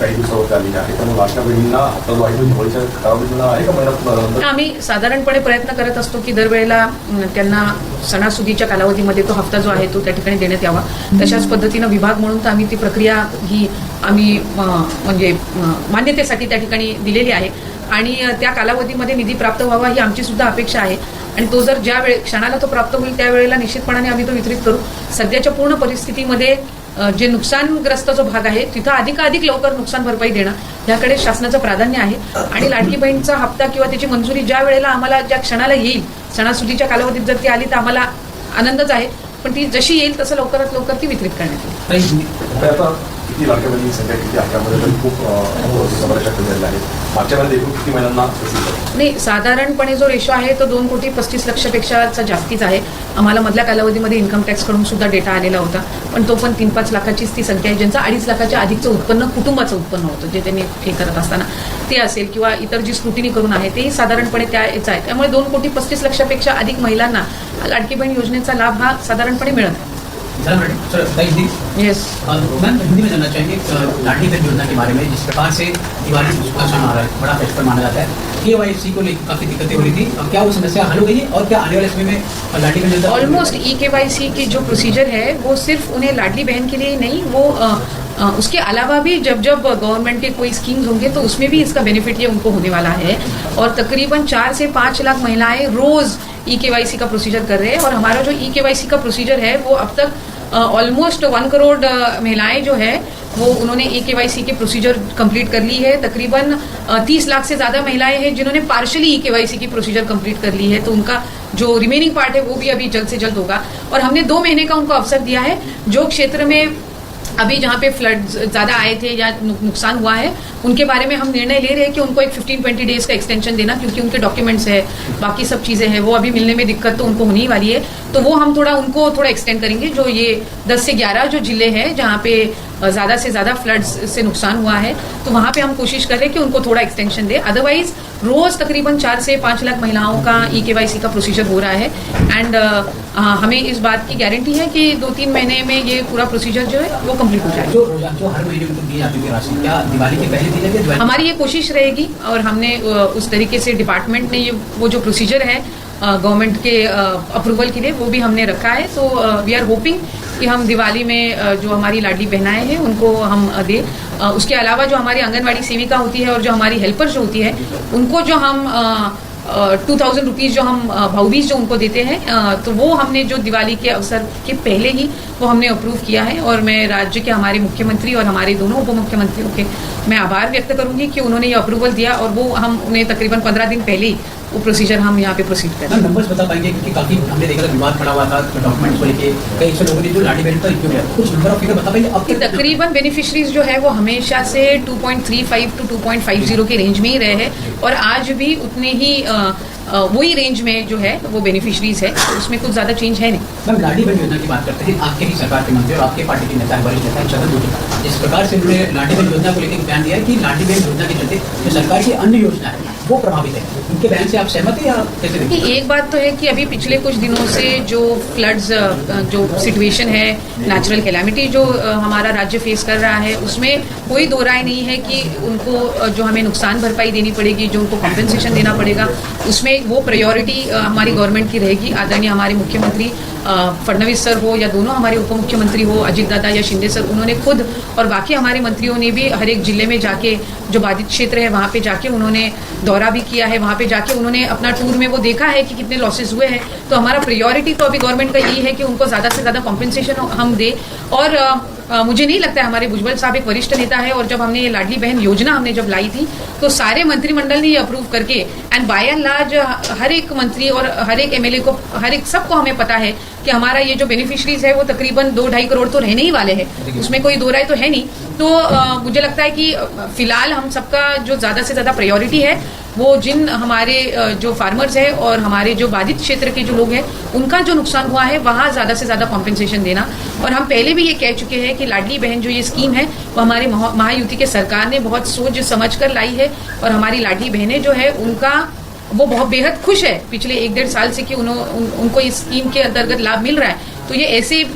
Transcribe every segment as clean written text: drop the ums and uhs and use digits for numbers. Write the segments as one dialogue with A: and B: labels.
A: काही दिवसावरती आलेली आहे, त्यामुळे लाडक्या बहिणींना आता जो आहे तो दिवाळीच्या कालावधीला आहे का महिन्यात?
B: आम्ही साधारणपणे प्रयत्न करत असतो की दरवेळेला त्यांना सणासुदीच्या कालावधीमध्ये तो हप्ता जो आहे तो त्या ठिकाणी देण्यात यावा. तशाच पद्धतीनं विभाग म्हणून तर आम्ही ती प्रक्रिया ही आम्ही म्हणजे मान्यतेसाठी त्या ठिकाणी दिलेली आहे आणि त्या कालावधीमध्ये निधी प्राप्त व्हावा ही आमची सुद्धा अपेक्षा आहे आणि तो जर ज्या क्षणाला तो प्राप्त होईल त्यावेळेला निश्चितपणाने आम्ही तो वितरित करू. सध्याच्या पूर्ण परिस्थितीमध्ये जे नुकसानग्रस्त जो भाग आहे तिथं अधिकाधिक लवकर नुकसान भरपाई देणं याकडे शासनाचं प्राधान्य आहे आणि लाडकी बहीणचा हप्ता किंवा त्याची मंजुरी ज्या वेळेला आम्हाला ज्या क्षणाला येईल सणासुदीच्या कालावधीत जर ती आली तर आम्हाला आनंदच आहे, पण ती जशी येईल तसं लवकरात लवकर ती वितरित करण्यात येईल.
A: किती लाडक्या बहिणी सध्या किती आकड्यामध्ये खूप बऱ्याचशा झालेल्या आहेत, मागच्या वेळेला एकूण किती महिन्यांना?
B: नाही, साधारणपणे जो रेशो आहे तो 2,35,00,000पेक्षा जास्तीच आहे. आम्हाला मधल्या कालावधीमध्ये इन्कम टॅक्स कडून सुद्धा डेटा आलेला होता, पण तो पण 3-5 लाखाचीच ती संख्या आहे ज्यांचं 2.5 लाखाच्या अधिकचं उत्पन्न कुटुंबाचं उत्पन्न होतं जे त्यांनी हे करत असताना ते असेल किंवा इतर जी स्क्रुटिनी करून आहे तेही साधारणपणे त्याचं आहे. त्यामुळे 2,35,00,000पेक्षा अधिक महिलांना लाडकी बहीण योजनेचा लाभ हा साधारणपणे मिळत आहे.
C: यस मैम, हिंदी में जानना चाहेंगे लाडली बहन योजना के बारे में. जिस प्रकार से दिवाली का क्षण आ रहा है, बड़ा फेस्टिवल माना जाता है, KYC को लेकर काफी दिक्कतें हो रही थी, अब क्या वो समस्या हल हो गई है और क्या आने वाले समय में लाडली बहन योजना
B: ऑलमोस्ट eKYC की जो प्रोसीजर है वो सिर्फ उन्हें लाडली बहन के लिए नहीं, वो उसके अलावा भी जब जब गवर्नमेंट के कोई स्कीम्स होंगे तो उसमें भी इसका बेनिफिट ये उनको होने वाला है और तकरीबन 4 से 5 लाख महिलाएं रोज eKYC का प्रोसीजर कर रहे हैं और हमारा जो eKYC का प्रोसीजर है वो अब तक ऑलमोस्ट 1 करोड़ महिलाएं जो है वो उन्होंने eKYC के प्रोसीजर कंप्लीट कर ली है. तकरीबन 30 लाख से ज़्यादा महिलाएं हैं जिन्होंने पार्शली eKYC की प्रोसीजर कंप्लीट कर ली है, तो उनका जो रिमेनिंग पार्ट है वो भी अभी जल्द से जल्द होगा. और हमने 2 महीने का उनको अवसर दिया है. जो क्षेत्र में अभी जहाँ पे फ्लड ज़्यादा आए थे या नुकसान हुआ है उनके बारे में हम निर्णय ले रहे हैं कि उनको एक 15-20 डेज का एक्सटेंशन देना, क्योंकि उनके डॉक्यूमेंट्स है, बाकी सब चीज़ें हैं, वो अभी मिलने में दिक्कत तो उनको होने ही वाली है. तो वो हम उनको थोड़ा एक्सटेंड करेंगे. जो ये 10 से 11 जो जिले हैं जहाँ पे ज़्यादा से ज़्यादा फ्लड्स से नुकसान हुआ है तो वहाँ पे हम कोशिश कर रहे हैं कि उनको थोड़ा एक्सटेंशन दे. अदरवाइज रोज़ तकरीबन 4 से 5 लाख महिलाओं का eKYC का प्रोसीजर हो रहा है एंड हमें इस बात की गारंटी है कि 2-3 महीने में ये पूरा प्रोसीजर जो है वो कंप्लीट हो जाएगा.
C: जो हर महीने उनको दी जाती है राशि, क्या दिवाली के पहले दी जाती है?
B: हमारी ये कोशिश रहेगी और हमने उस तरीके से डिपार्टमेंट ने ये वो जो प्रोसीजर है गवर्नमेंट के अप्रूवल के लिए वो भी हमने रखा है. तो वी आर होपिंग कि हम दिवाली में जो हमारी लाडली बहनाएं हैं उनको हम दें. उसके अलावा जो हमारी आंगनवाड़ी सेविका होती है और जो हमारी हेल्पर जो होती है उनको जो हम 2,000 रुपीज़ जो हम भाऊबीज जो उनको देते हैं तो वो हमने जो दिवाली के अवसर के पहले ही वो हमने अप्रूव किया है. और मैं राज्य के हमारे मुख्यमंत्री और हमारे दोनों उप मुख्यमंत्रियों के मैं आभार व्यक्त करूंगी कि उन्होंने ये अप्रूवल दिया और वो हम उन्हें तकरीबन 15 दिन पहले ही वो प्रोसीजर हम यहाँ पे प्रोसीड करें.
C: नंबर्स बता पाएंगे, क्योंकि काफी हमने देखा विवाद खड़ा हुआ था डॉक्यूमेंट्स को लेके, कई से लोगों ने जो लाडली बहन का रिक्यू है, कुछ नंबर ऑफ फिगर बता पाएंगे अब?
B: तकरीबन बेनिफिशरीज जो है वो हमेशा से 2.35 to 2.50 के रेंज में ही रहे हैं और आज भी उतने ही वही रेंज में जो है वो बेनिफिशरीज है, तो उसमें कुछ ज्यादा चेंज है नहीं.
C: मैम, लाडली बहन योजना की बात करते हैं, आपके ही सरकार के मंत्री और आपके पार्टी के नेता वरिष्ठ नेता छगन भुजबल जिस प्रकार से उन्होंने लाडली बहन योजना को लेकर बयान दिया है कि लाडली बहन योजना के चलते जो सरकार की अन्य योजना है वो प्रभावित है, उनके बयान से आप सहमत हैं या कैसे देखते हैं?
B: एक बात तो है कि अभी पिछले कुछ दिनों से जो फ्लड्स जो सिचुएशन है, नेचुरल कैलामिटी जो हमारा राज्य फेस कर रहा है उसमें कोई दो राय नहीं है कि उनको जो हमें नुकसान भरपाई देनी पड़ेगी, जो उनको कॉम्पेंसेशन देना पड़ेगा, उसमें वो प्रायोरिटी हमारी गवर्नमेंट की रहेगी. आदरणीय हमारे मुख्यमंत्री फडणवीस सर हो या दोनों हमारे उप मुख्यमंत्री हो अजित दादा या शिंदे सर, उन्होंने खुद और बाकी हमारे मंत्रियों ने भी हर एक जिले में जाके जो बाधित क्षेत्र है वहाँ पे जाके उन्होंने दौरा भी किया है. वहाँ पे जाके उन्होंने अपना टूर में वो देखा है कि कितने लॉसेस हुए हैं. तो हमारा प्रायोरिटी तो अभी गवर्नमेंट का यही है कि उनको ज़्यादा से ज़्यादा कॉम्पेंसेशन हम दें. और मुझे नहीं लगता है, हमारे भुजबल साहब एक वरिष्ठ नेता है और जब हमने ये लाडली बहन योजना हमने जब लाई थी तो सारे मंत्रिमंडल ने ये अप्रूव करके एंड बाय एंड लार्ज हर एक मंत्री और हर एक एमएलए को हर एक सबको हमें पता है कि हमारा ये जो बेनिफिशरीज है वो तकरीबन 2-2.5 करोड़ तो रहने ही वाले हैं, उसमें कोई दो राय तो है नहीं. तो मुझे लगता है कि फिलहाल हम सबका जो ज़्यादा से ज़्यादा प्रायोरिटी है वो जिन हमारे जो फार्मर्स हैं और हमारे जो बाधित क्षेत्र के जो लोग हैं उनका जो नुकसान हुआ है वहाँ ज़्यादा से ज़्यादा कॉम्पेंसेशन देना. और हम पहले भी ये कह चुके हैं कि लाडली बहन जो ये स्कीम है वो हमारे महायुति के सरकार ने बहुत सोच समझ कर लाई है और हमारी लाडली बहनें जो है उनका वो बहुत बेहद खुश है पिछले 1-1.5 साल से कि उनको इस स्कीम के अंतर्गत लाभ मिल रहा है. तो ये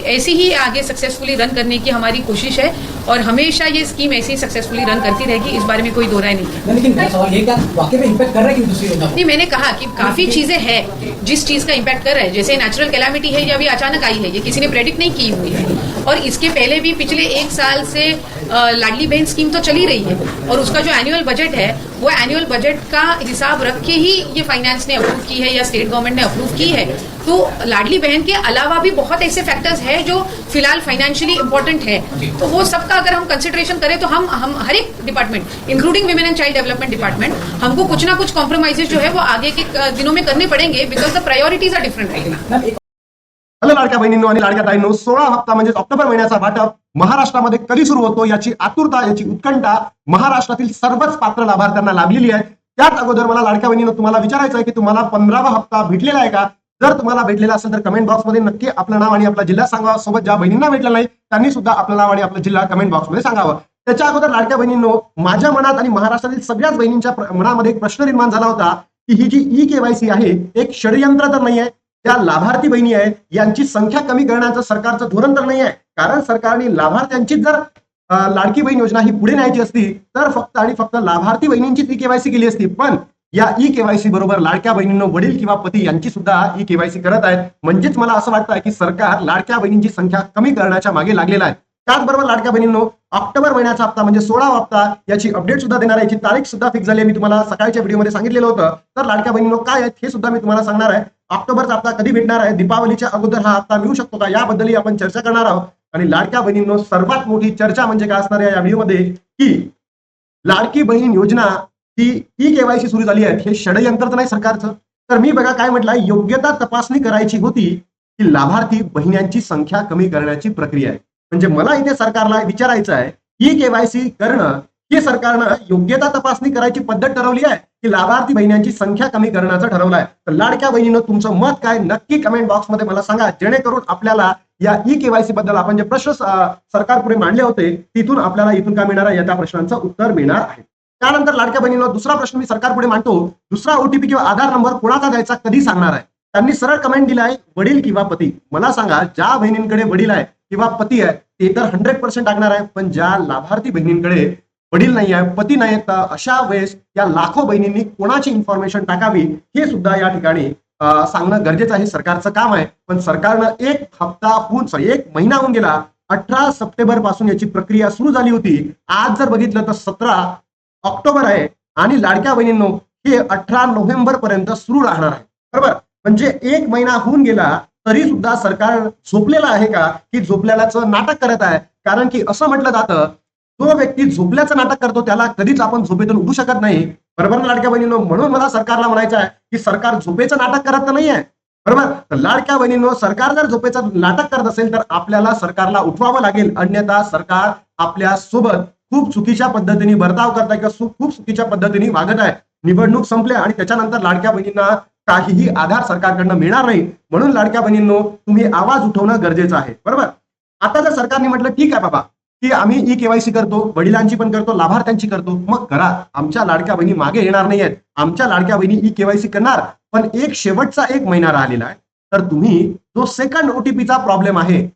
B: ऐसे ही आगे सक्सेसफुली रन करने की हमारी कोशिश है और हमेशा ये स्कीम ऐसे ही सक्सेसफुली रन करती रहेगी, इस बारे में कोई दो राय नहीं है।
C: लेकिन मेरा सवाल ये क्या वाकई में इम्पैक्ट कर रहा है कि दूसरी योजना
B: नहीं, मैंने कहा कि काफी चीजें हैं जिस चीज का इम्पैक्ट कर रहा है, जैसे नेचुरल कैलामिटी है, ये अभी अचानक आई है, ये किसी ने प्रेडिक्ट नहीं की हुई है। और इसके पहले भी पिछले 1 साल से लाडली बहन स्कीम तो चली रही है और उसका जो एनुअल बजट है वो एनुअल बजट का हिसाब रख के ही ये फाइनेंस ने अप्रूव की है या स्टेट गवर्नमेंट ने अप्रूव की है। तो लाडली बहन के अलावा भी बहुत ऐसे फैक्टर्स हैं जो फिलहाल फाइनेंशियली इंपॉर्टेंट है, तो वो सबका अगर हम कंसिडरेशन करें तो हम हर एक department including women end child development department हमको कुछ ना कुछ कॉम्प्रोमाइजेस जो है वो आगे के दिनों में करने पडेंगे, because the priorities are different right ना।
D: हॅलो लाडक्या बहिणींनो आणि लाडक्या ताईंनो, 16 हप्ता म्हणजे ऑक्टोबर महिन्याचा वाटप महाराष्ट्रामध्ये कधी सुरू होतो याची आतुरता, याची उत्कंठा महाराष्ट्रातील सर्वच पात्र लाभार्थ्यांना लाभलेली आहे। त्याच अगोदर मला लाडक्या बहिणींनो तुम्हाला विचारायचं आहे की तुम्हाला 15वा हप्ता भेटलेला आहे का? जर तुम्हाला भेटलेला असेल तर कमेंट बॉक्समध्ये नक्की आपलं नाव आणि आपला जिल्हा सांगावा। सोबत ज्या बहिणींना भेटलं नाही त्यांनी सुद्धा आपलं नाव आणि आपला जिल्हा कमेंट बॉक्समध्ये सांगावं। त्याच्या अगोदर लाडक्या बहिणींनो, माझ्या मनात आणि महाराष्ट्रातील सगळ्याच बहिणींच्या मनामध्ये एक प्रश्न निर्माण झाला होता की ही जी ई-केवायसी आहे एक षडयंत्र तर नाही आहे? त्या लाभार्थी बहिणी आहेत यांची संख्या कमी करण्याचं सरकारचं धोरण तर नाही आहे? कारण सरकारने लाभार्थ्यांची जर लाडकी बहीण योजना ही पुढे न्यायची असती तर फक्त आणि फक्त लाभार्थी बहिणींचीच ई-केवायसी केली असती। पण या ई-केवायसी बरोबर लाडक्या बहिणींनो वडील किंवा पती यांची सुद्धा ई-केवायसी करत आहेत। म्हणजेच मला असं वाटतं की सरकार लाडक्या बहिणींची संख्या कमी करण्याच्या मागे लागलेला आहे। त्याचबरोबर लाडक्या बहिणींनो, ऑक्टोबर महिन्याचा हप्ता म्हणजे 16वा हप्ता याची अपडेट सुद्धा देणार आहे, याची तारीख सुद्धा फिक्स झाली आहे। मी तुम्हाला सकाळच्या व्हिडिओमध्ये सांगितलेलं होतं। तर लाडक्या बहिणींनो काय आहेत हे सुद्धा मी तुम्हाला सांगणार आहे। ऑक्टोबरचा हप्ता कधी भेटणार आहे, दीपावलीच्या अगोदर हा हप्ता मिळू शकतो का, याबद्दलही आपण चर्चा करणार आहोत। आणि लाडक्या बहिणींनो, सर्वात मोठी चर्चा म्हणजे काय असणार आहे या व्हिडिओमध्ये की लाडकी बहीण योजना ही ई-केवायसी सुरू झाली आहे, हे षडयंत्र तर नाही सरकारचं? तर मी बघा काय म्हटलंय, योग्यता तपासणी करायची होती की लाभार्थी बहिण्यांची संख्या कमी करण्याची प्रक्रिया आहे। म्हणजे मला इथे सरकारला विचारायचं आहे, ई-केवायसी करणं हे सरकारनं योग्यता तपासणी करायची पद्धत ठरवली आहे की लाभार्थी बहिण्यांची संख्या कमी करण्याचं ठरवलं आहे? तर लाडक्या बहिणींनो, तुमचं मत काय नक्की कमेंट बॉक्समध्ये मला सांगा, जेणेकरून आपल्याला या ई-केवायसी बद्दल आपण जे प्रश्न सरकारपुढे मांडले होते तिथून आपल्याला इथून काय मिळणार आहे, या त्या प्रश्नांचं उत्तर मिळणार आहे। त्यानंतर लाडक्या बहिणींनो, दुसरा प्रश्न मी सरकारपुढे मांडतो, दुसरा ओटीपी किंवा आधार नंबर कोणाचा द्यायचा, कधी सांगणार आहे? त्यांनी सरळ कमेंट दिला आहे, वडील किंवा पती। मला सांगा, ज्या बहिणींकडे वडील आहे किंवा पती आहे ते तर 100% टाकणार आहे, पण ज्या लाभार्थी बहिणींकडे वडील नाही आहे, पती नाही, तर अशा वेळेस या लाखो बहिणींनी कोणाची इन्फॉर्मेशन टाकावी हे सुद्धा या ठिकाणी सांगणं गरजेचं आहे, सरकारचं काम आहे। पण सरकारनं एक महिना होऊन गेला, 18 सप्टेंबर पासून याची प्रक्रिया सुरू झाली होती। आज जर बघितलं तर 17 ऑक्टोबर आहे आणि लाडक्या बहिणींनो हे 18 नोव्हेंबर पर्यंत सुरू राहणार आहे, बरोबर? म्हणजे 1 महिना होऊन गेला तरी सुद्धा सरकार झोपलेलं आहे का, की झोपलेल्याचं नाटक करत आहे? कारण की असं म्हटलं जातं, जो व्यक्ती झोपल्याचं नाटक करतो त्याला कधीच आपण झोपेतून उठू शकत नाही, बरोबर ना लाडक्या बहिणींनो? म्हणून मला सरकारला म्हणायचं आहे की सरकार झोपेचं नाटक करत नाही आहे, बरोबर? तर लाडक्या बहिणींनो, सरकार जर झोपेचं नाटक करत असेल तर आपल्याला सरकारला उठवावं लागेल, अन्यथा सरकार आपल्या सोबत खूप चुकीच्या पद्धतीने बर्ताव करत आहे किंवा खूप चुकीच्या पद्धतीने वागत आहे। निवडणूक संपल्या आणि त्याच्यानंतर लाडक्या बहिणींना काहीही आधार सरकारकडनं मिळणार नाही, म्हणून लाडक्या बहिणींनो तुम्ही आवाज उठवणं गरजेचं आहे, बरोबर? आता जर सरकारने म्हटलं ठीक आहे बाबा की आम्ही ई-केवायसी करतो, वडिलांची पण करतो, लाभार्थ्यांची करतो, मग करा, आमच्या लाडक्या बहिणी मागे येणार नाही आहेत, आमच्या लाडक्या बहिणी ई-केवायसी करणार। पण शेवटचा 1 महिना राहिलेला आहे, तर तुम्ही जो सेकंड ओटीपीचा प्रॉब्लेम आहे,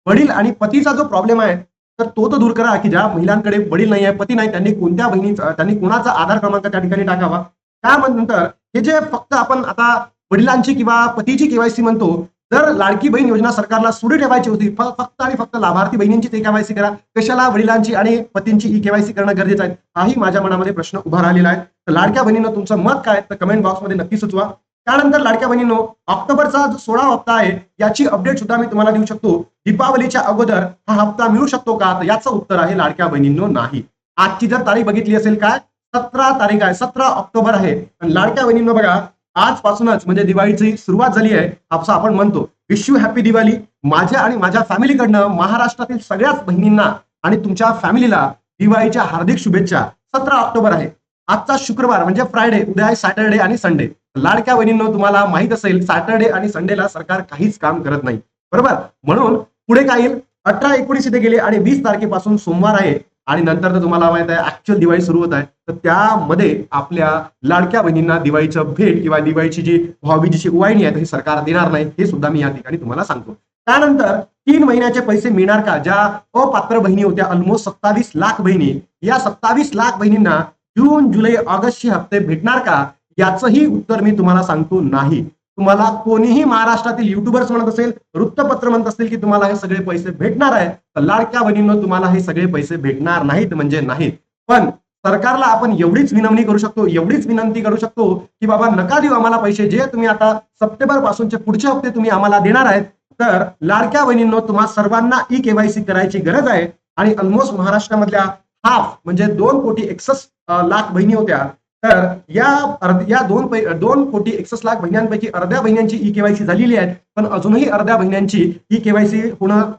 D: वडील आणि पतीचा जो प्रॉब्लेम आहे, तर तो तर दूर करा की ज्या महिलांकडे वडील नाही आहे, पती नाही, त्यांनी कोणाचा आधार क्रमांक त्या ठिकाणी टाकावा। त्यानंतर हे जे फक्त आपण आता वडिलांची किंवा पतीची केवायसी म्हणतो, जर लाडकी बहीण योजना सरकारला सुरू ठेवायची होती, फक्त आणि फक्त लाभार्थी बहिणींची ते केवायसी करा, कशाला वडिलांची आणि पतींची ई केवायसी करणं गरजेचं आहे? हाही माझ्या मनामध्ये प्रश्न उभा राहिलेला आहे। तर लाडक्या बहिणींनो, तुमचं मत काय तर कमेंट बॉक्समध्ये नक्की सुचवा। त्यानंतर लाडक्या बहिणींनो, ऑक्टोबरचा जो 16वा हप्ता आहे याची अपडेट सुद्धा मी तुम्हाला देऊ शकतो, दीपावलीच्या अगोदर हा हप्ता मिळू शकतो का? तर याचं उत्तर आहे लाडक्या बहिणींनो नाही। आजची जर तारीख बघितली असेल काय, 17 तारीख आहे, 17 ऑक्टोबर आहे। आणि लाडक्या बहिणींनो बघा, आजपासूनच म्हणजे दिवाळीची सुरुवात झाली आहे, असं आपण म्हणतो। Wish you happy Diwali. माझ्या आणि माझ्या फॅमिलीकडनं महाराष्ट्रातील सगळ्याच बहिणींना आणि तुमच्या फॅमिलीला दिवाळीच्या हार्दिक शुभेच्छा। 17 ऑक्टोबर आहे, आजचा शुक्रवार म्हणजे फ्रायडे, उद्या आहे सॅटर्डे आणि संडे। लाडक्या बहिणींनो, तुम्हाला माहित असेल सॅटर्डे आणि संडेला सरकार काहीच काम करत नाही, बरोबर? म्हणून पुढे काय येईल, 18, 19 इथे गेले आणि 20 तारखेपासून सोमवार आहे आणि नंतर तर तुम्हाला माहित आहे ऍक्च्युअल दिवाळी सुरू होत आहे। तर त्यामध्ये आपल्या लाडक्या बहिणींना दिवाळीचं भेट किंवा दिवाळीची जी भाऊबीजेची ओवाळणी आहे ही सरकार देणार नाही, हे सुद्धा मी या ठिकाणी तुम्हाला सांगतो। त्यानंतर 3 महिन्याचे पैसे मिळणार का? ज्या अपात्र बहिणी होत्या ऑलमोस्ट 27 लाख बहिणी, या 27 लाख बहिणींना जून जुलै ऑगस्टचे हप्ते भेटणार का? याचंही उत्तर मी तुम्हाला सांगतो नाही. तुम्हाला कोणीही महाराष्ट्रातील युट्यूबर्स म्हणत असेल, वृत्तपत्र म्हणत असतील की तुम्हाला हे सगळे पैसे भेटणार आहेत, तर लाडक्या बहिणींनो तुम्हाला हे सगळे पैसे भेटणार नाहीत म्हणजे नाहीत. पण सरकारला आपण एवढीच विनंती करू शकतो, एवढीच विनंती करू शकतो की बाबा नका देऊ आम्हाला पैसे, जे तुम्ही आता सप्टेंबर पासूनचे पुढचे हप्ते तुम्ही आम्हाला देणार आहेत. तर लाडक्या बहिणींनो तुम्हा सर्वांना ई-केवायसी करायची गरज आहे. आणि ऑलमोस्ट महाराष्ट्रामधल्या हाफ म्हणजे 2,61 लाख बहिणी होत्या. तर या 2,61 बहिण्यांपैकी अर्ध्या बहिण्यांची ई-केवायसी झालेली आहे, पण अजूनही अर्ध्या बहिण्यांची ई-केवायसी होणं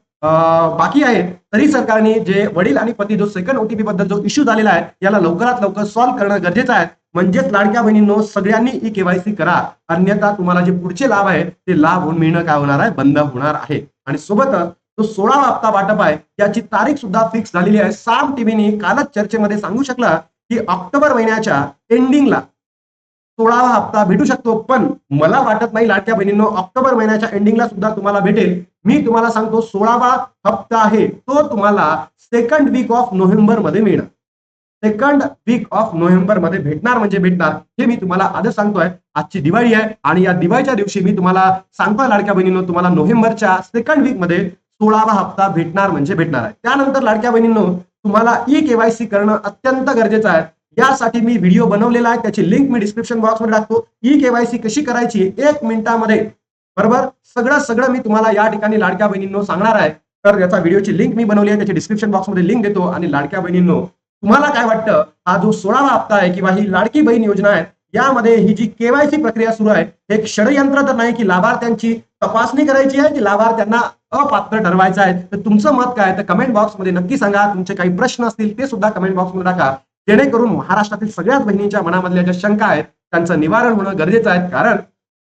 D: बाकी आहे. तरी सरकारने जे वडील आणि पती जो सेकंड ओटीपी बद्दल जो इश्यू झालेला आहे याला लवकरात लवकर सॉल्व्ह करणं गरजेचं आहे. म्हणजेच लाडक्या बहिणींनो सगळ्यांनी ई-केवायसी करा, अन्यथा तुम्हाला जे पुढचे लाभ आहे ते लाभ मिळणं काय होणार आहे, बंद होणार आहे. आणि सोबतच जो 16वा हप्ता वाटप आहे याची तारीख सुद्धा फिक्स झालेली आहे. साम टीव्हीने कालच चर्चेमध्ये सांगू शकला की ऑक्टोबर महिन्याच्या एंडिंगला 16वा हप्ता भेटू शकतो. पण मला वाटत नाही लाडक्या बहिणींनो ऑक्टोबर महिन्याच्या एंडिंगला सुद्धा तुम्हाला भेटेल. मी तुम्हाला सांगतो 16वा हप्ता आहे तो तुम्हाला सेकंड वीक ऑफ नोव्हेंबर मध्ये मिळणार. सेकंड वीक ऑफ नोव्हेंबर मध्ये भेटणार म्हणजे भेटणार, हे मी तुम्हाला आधीच सांगतोय. आजची दिवाळी आहे आणि या दिवाळीच्या दिवशी मी तुम्हाला सांगतोय लाडक्या बहिणींनो तुम्हाला नोव्हेंबरच्या सेकंड वीक मध्ये 16वा हप्ता भेटणार म्हणजे भेटणार आहे. त्यानंतर लाडक्या बहिणींनो तुम्हाला ई-केवायसी करणं अत्यंत गरजेचं आहे. यासाठी मी व्हिडिओ बनवलेला आहे, त्याची लिंक मी डिस्क्रिप्शन बॉक्समध्ये टाकतो. ई-केवायसी कशी करायची 1 मिनिटामध्ये बरोबर सगळं मी तुम्हाला या ठिकाणी लाडक्या बहिणींनो सांगणार आहे. तर याचा व्हिडिओची लिंक मी बनवली आहे, त्याची डिस्क्रिप्शन बॉक्समध्ये लिंक देतो. आणि लाडक्या बहिणींनो तुम्हाला काय वाटतं, हा जो 16वा हप्ता आहे किंवा ही लाडकी बहीण योजना आहे यामध्ये ही जी केवायसी प्रक्रिया सुरू आहे हे एक षडयंत्र तर नाही की लाभार्थ्यांची तपासणी करायची आहे की लाभार्थ्यांना अपात्र ठरवायचं आहे? तर तुमचं मत काय तर कमेंट बॉक्समध्ये नक्की सांगा. तुमचे काही प्रश्न असतील ते सुद्धा कमेंट बॉक्समध्ये टाका, जेणेकरून महाराष्ट्रातील सगळ्याच बहिणींच्या मनामधल्या ज्या शंका आहेत त्यांचं निवारण होणं गरजेचं आहे. कारण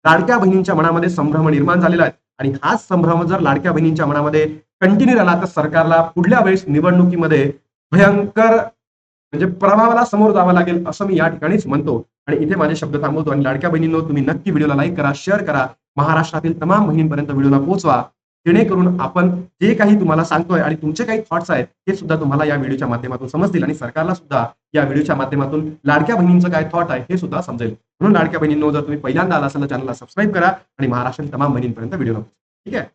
D: लाडक्या बहिणींच्या मनामध्ये संभ्रम निर्माण झालेला आहे आणि हाच संभ्रम जर लाडक्या बहिणींच्या मनामध्ये कंटिन्यू राहिला तर सरकारला पुढल्या वेळेस निवडणुकीमध्ये भयंकर म्हणजे प्रभावाला समोर जावं लागेल असं मी या ठिकाणीच म्हणतो. आणि इथे माझे शब्द थांबवतो. आणि लाडक्या बहिणींनो तुम्ही नक्की व्हिडिओला लाईक करा, शेअर करा, महाराष्ट्रातील तमाम बहिणींपर्यंत व्हिडिओला पोहोचवा, जेणेकरून आपण जे काही तुम्हाला सांगतोय आणि तुमचे काही थॉट्स आहेत ते सुद्धा तुम्हाला या व्हिडिओच्या माध्यमातून समजतील आणि सरकारला सुद्धा या व्हिडिओच्या माध्यमातून लाडक्या बहिणींचं काय थॉट आहे हे सुद्धा समजेल. म्हणून लाडक्या बहिणींनो जर तुम्ही पहिल्यांदा आला असाल तर चॅनलला सबस्क्राईब करा आणि महाराष्ट्रातील तमाम बहिणींपर्यंत व्हिडिओला पोहोचवा. ठीक आहे.